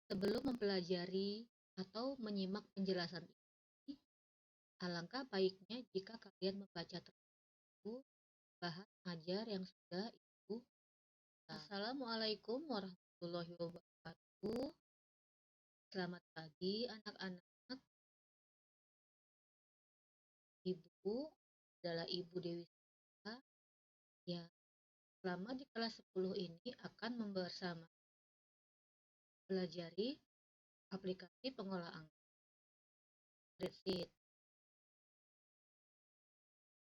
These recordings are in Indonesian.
Sebelum mempelajari atau menyimak penjelasan ini, alangkah baiknya jika kalian membaca terlebih bahan ajar yang sudah Ibu. Assalamualaikum warahmatullahi wabarakatuh. Selamat pagi anak-anak. Ibu adalah Ibu Dewi Sita yang selama di kelas 10 ini akan bersama pelajari aplikasi pengolah angka spreadsheet.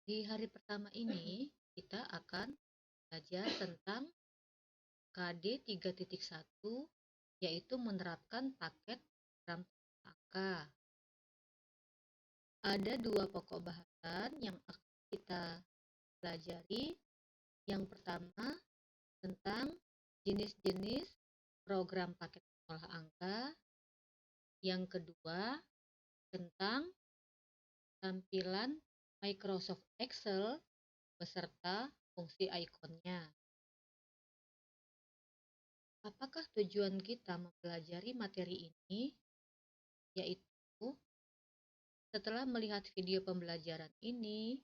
Di hari pertama ini kita akan belajar tentang KD 3.1, yaitu menerapkan paket program angka. Ada dua pokok bahasan yang akan kita pelajari. Yang pertama tentang jenis-jenis program paket pengolah angka. Yang kedua tentang tampilan Microsoft Excel beserta fungsi ikonnya. Apakah tujuan kita mempelajari materi ini? Yaitu setelah melihat video pembelajaran ini,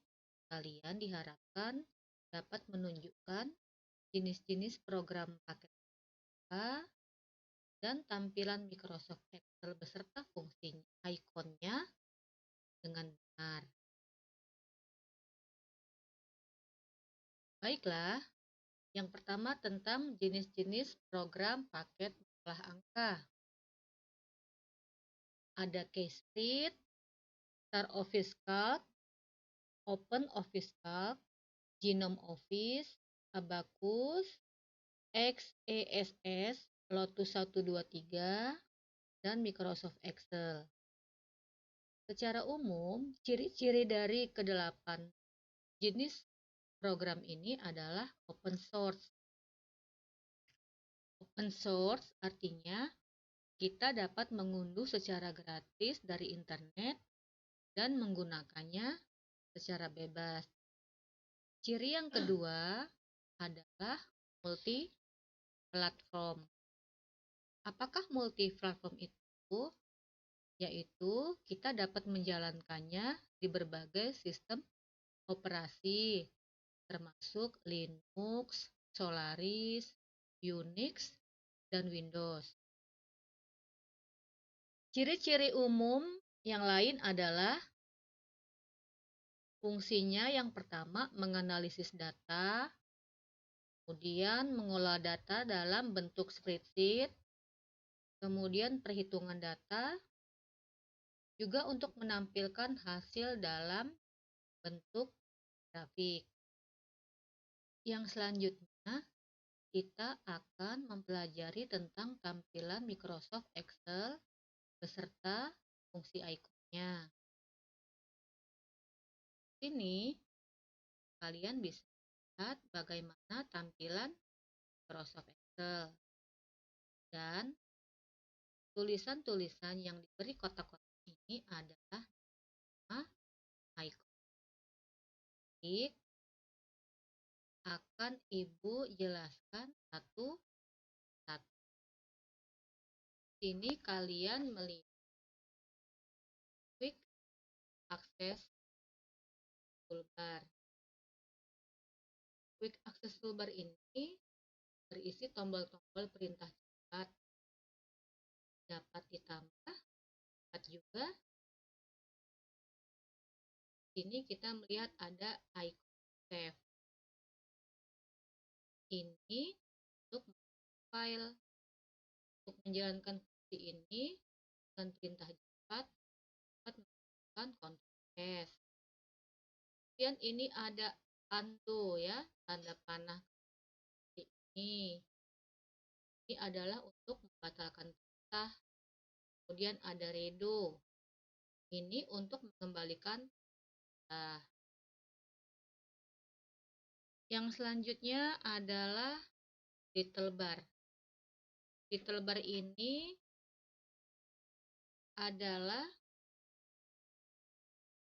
kalian diharapkan dapat menunjukkan jenis-jenis program paket apa dan tampilan Microsoft Excel beserta fungsi ikonnya dengan benar. Baiklah, yang pertama tentang jenis-jenis program paket pengolah angka. Ada Keyspread, Star Office Calc, Open Office Calc, Genome Office, Abacus, XESS, Lotus 123, dan Microsoft Excel. Secara umum, ciri-ciri dari kedelapan jenis program ini adalah open source. Open source artinya kita dapat mengunduh secara gratis dari internet dan menggunakannya secara bebas. Ciri yang kedua adalah multi-platform. Apakah multi-platform itu? Yaitu kita dapat menjalankannya di berbagai sistem operasi, termasuk Linux, Solaris, Unix, dan Windows. Ciri-ciri umum yang lain adalah fungsinya yang pertama menganalisis data, kemudian mengolah data dalam bentuk spreadsheet, kemudian perhitungan data, juga untuk menampilkan hasil dalam bentuk grafik. Yang selanjutnya, kita akan mempelajari tentang tampilan Microsoft Excel beserta fungsi ikonnya. Sini kalian bisa lihat bagaimana tampilan Microsoft Excel dan tulisan-tulisan yang diberi kotak-kotak ini adalah nama icon. Akan Ibu jelaskan satu-satu. Sini kalian melihat Quick Access Toolbar. Quick Access Toolbar ini berisi tombol-tombol perintah cepat. Dapat ditambah, dapat juga. Sini kita melihat ada icon save. Ini untuk file. Untuk menjalankan fungsi ini dengan perintah cepat dapat menggunakan Ctrl+S. Kemudian ini ada undo ya, tanda panah ini. Ini adalah untuk membatalkan perintah. Kemudian ada redo. Ini untuk mengembalikan perintah. Yang selanjutnya adalah title bar. Title bar ini adalah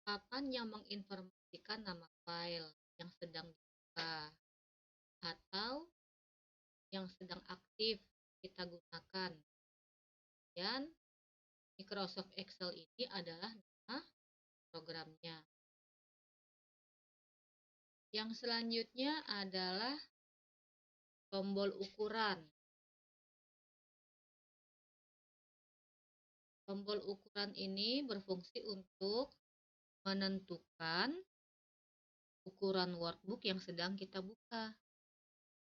papan yang menginformasikan nama file yang sedang dibuka atau yang sedang aktif kita gunakan. Kemudian Microsoft Excel ini adalah nama programnya. Yang selanjutnya adalah tombol ukuran. Tombol ukuran ini berfungsi untuk menentukan ukuran workbook yang sedang kita buka.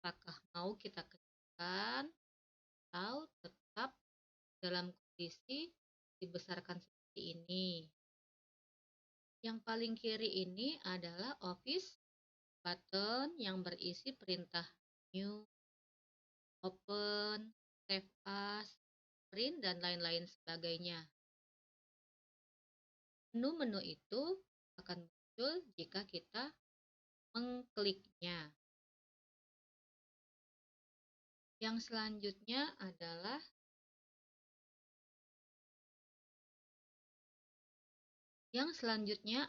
Apakah mau kita kecilkan atau tetap dalam kondisi dibesarkan seperti ini. Yang paling kiri ini adalah Office button yang berisi perintah New, Open, Save As, Print, dan lain-lain sebagainya. Menu-menu itu akan muncul jika kita mengkliknya. Yang selanjutnya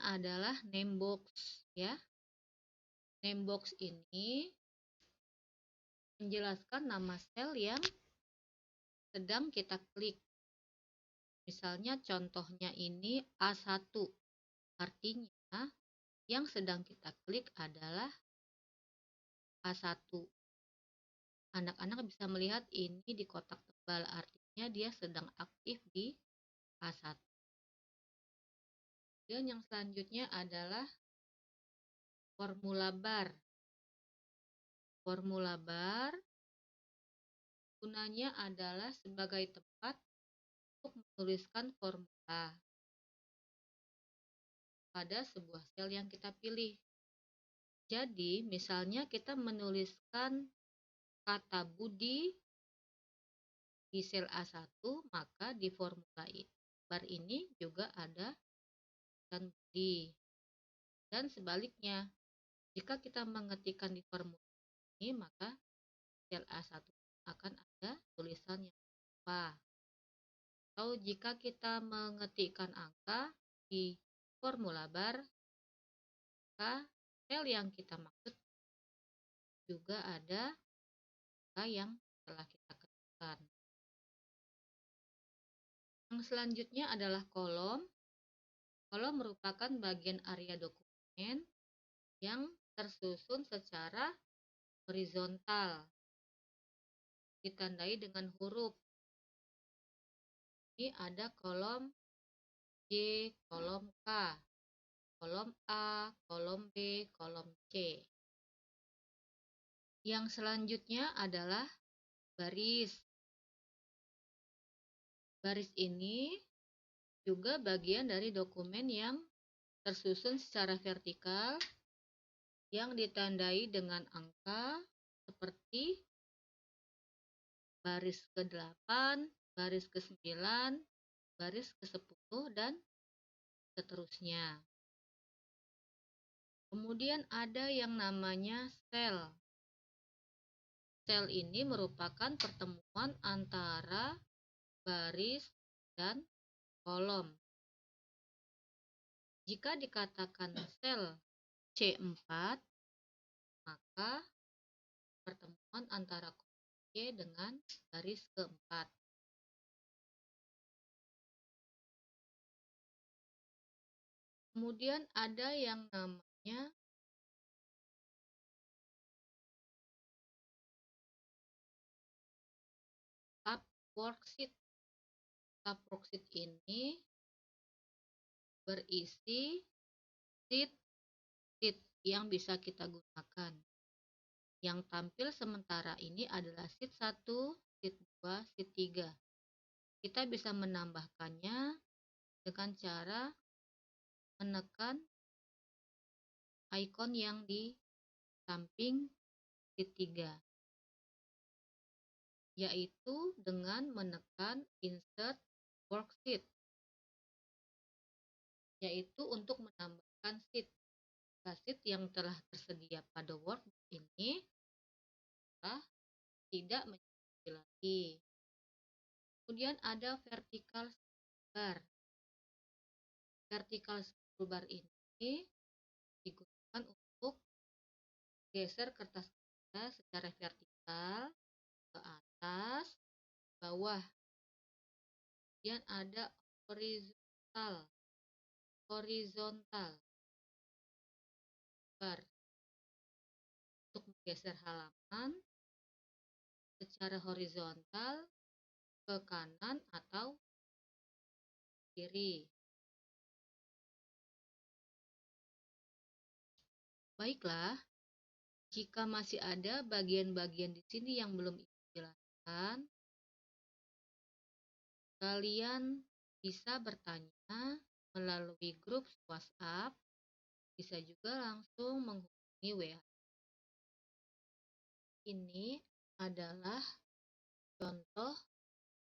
adalah name box ya. Name box ini menjelaskan nama sel yang sedang kita klik. Misalnya contohnya ini A1. Artinya yang sedang kita klik adalah A1. Anak-anak bisa melihat ini di kotak tebal, artinya dia sedang aktif di A1. Dan yang selanjutnya adalah formula bar. Formula bar gunanya adalah sebagai tempat untuk menuliskan formula pada sebuah sel yang kita pilih. Jadi, misalnya kita menuliskan kata Budi di sel A1, maka di formula bar ini juga ada tulisan Budi. Dan sebaliknya, jika kita mengetikkan di formula ini, maka sel A1 akan ada tulisan yang apa. Atau jika kita mengetikkan angka di formula bar, maka sel yang kita maksud juga ada angka yang telah kita ketikkan. Yang selanjutnya adalah kolom. Kolom merupakan bagian area dokumen yang tersusun secara horizontal, ditandai dengan huruf. Ini ada kolom J, kolom K, kolom A, kolom B, kolom C. Yang selanjutnya adalah baris. Baris ini juga bagian dari dokumen yang tersusun secara vertikal yang ditandai dengan angka seperti baris ke-8, baris ke-9, baris ke-10, dan seterusnya. Kemudian ada yang namanya sel. Sel ini merupakan pertemuan antara baris dan kolom. Jika dikatakan sel C4, maka pertemuan antara kolom C dengan baris keempat. Kemudian ada yang namanya tab worksheet. Tab worksheet ini berisi sheet yang bisa kita gunakan. Yang tampil sementara ini adalah sheet 1, sheet 2, sheet 3. Kita bisa menambahkannya dengan cara menekan ikon yang di samping sheet 3, yaitu dengan menekan insert worksheet, yaitu untuk menambahkan sheet. Sheet yang telah tersedia pada workbook ini telah tidak menjadi lagi. Kemudian ada vertical bar. Vertical scroll bar ini digunakan untuk geser kertas kita secara vertikal ke atas, bawah. Kemudian ada horizontal, horizontal bar untuk menggeser halaman secara horizontal ke kanan atau kiri. Baiklah, jika masih ada bagian-bagian di sini yang belum Ibu jelaskan, kalian bisa bertanya melalui grup WhatsApp, bisa juga langsung menghubungi WA. Ini adalah contoh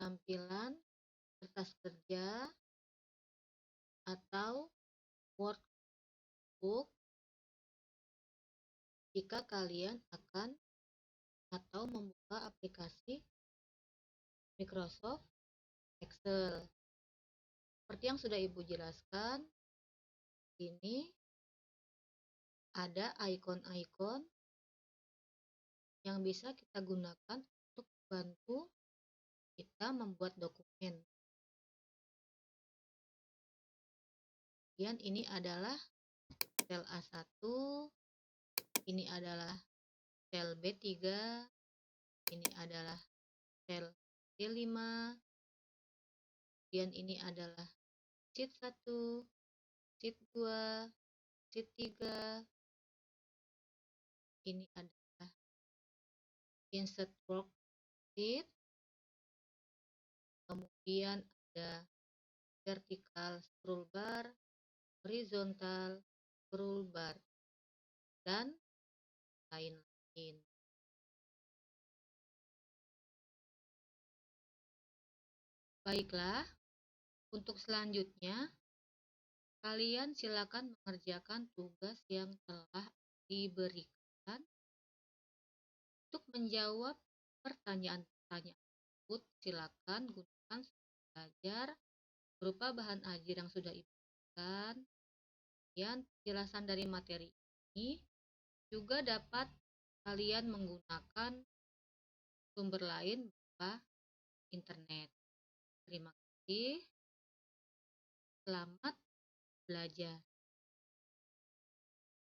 tampilan kertas kerja atau workbook jika kalian akan atau membuka aplikasi Microsoft Excel. Seperti yang sudah Ibu jelaskan, ini ada ikon-ikon yang bisa kita gunakan untuk membantu kita membuat dokumen. Kemudian ini adalah sel A1, ini adalah sel B3, ini adalah sel D5, kemudian ini adalah sheet 1, sheet 2, sheet 3, ini adalah insert worksheet, kemudian ada vertical scroll bar, horizontal scroll bar, dan lain-lain. Baiklah, untuk selanjutnya, kalian silakan mengerjakan tugas yang telah diberikan. Untuk menjawab pertanyaan-pertanyaan tersebut, silakan gunakan surat belajar berupa bahan ajar yang sudah Ibu berikan. Kemudian penjelasan dari materi ini juga dapat kalian menggunakan sumber lain berupa internet. Terima kasih. Selamat belajar.